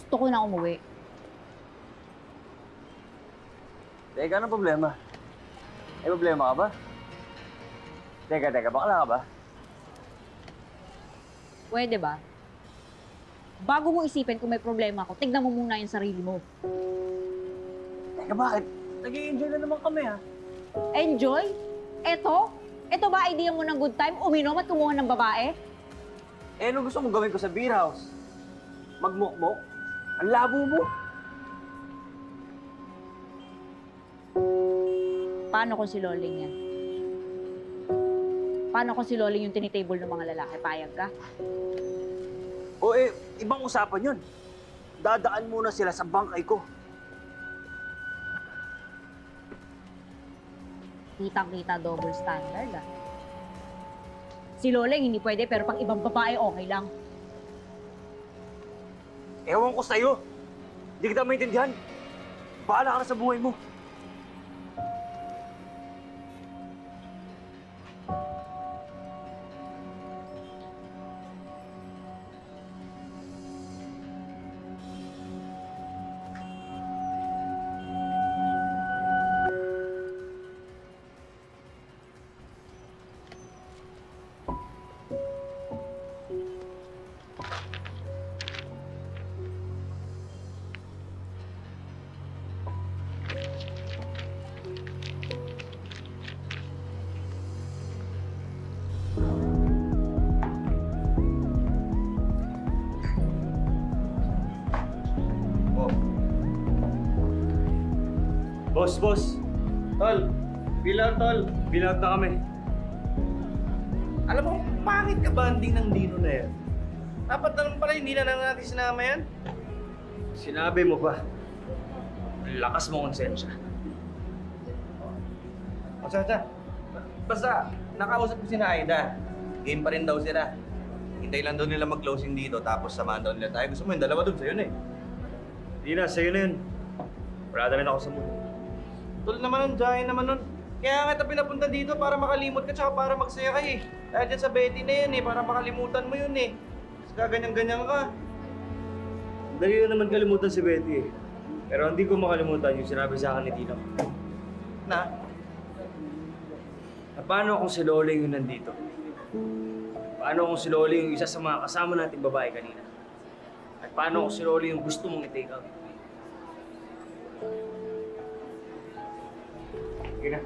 Gusto ko na umuwi. Teka, anong problema? May problema ka ba? Teka, bakla ka ba? Pwede ba? Bago mo isipin kung may problema ako, tignan mo muna yung sarili mo. Teka, bakit? Nag-i-enjoy na naman kami, ha? Enjoy? Eto? Eto ba idea mo ng good time? Uminom at kumuha ng babae? Eh, ano gusto mong gawin ko sa beer house? Magmukmok? Ang labo mo! Paano kung si Loling yan? Paano kung si Loling yung tinitable ng mga lalaki? Payag ka? O eh, ibang usapan yun. Dadaan muna sila sa bangkay ko. Kitang-kita double standard, ah. Si Loling hindi pwede, pero pang ibang babae okay lang. Ewan ko sa'yo. Hindi kita maintindihan. Bahala ka na sa buhay mo. Boss. Tol, bill out, tol. Bill out na kami. Alam mo, pangit ka banding ng Dino na yan. Dapat na naman pala, hindi na lang natin sinama yan. Sinabi mo ba? Ang lakas mo konsensya. O, basta, nakausap ko si na Aida. Game pa rin daw sila. Hintay lang daw nila mag-closing dito, tapos samahan daw nila tayo. Gusto mo yung dalawa dun, sa'yo na eh. Hindi na, sa'yo na yun. Wala na rin ako sa mood. Tol naman nun, Jayan naman nun. Kaya nga kita pinapunta dito para makalimot ka tsaka para magsaya ka eh. Dahil dyan sa Betty na yan eh, para makalimutan mo yun eh. Kasi ganyan-ganyan ka. Dali na naman kalimutan si Betty eh. Pero hindi ko makalimutan yung sinabi sa akin ni Tino. Na? Paano kung si Loling yung nandito? Paano kung si Loling yung isa sa mga kasama nating babae kanina? At paano kung si Loling yung gusto mong i-take out? Sige na.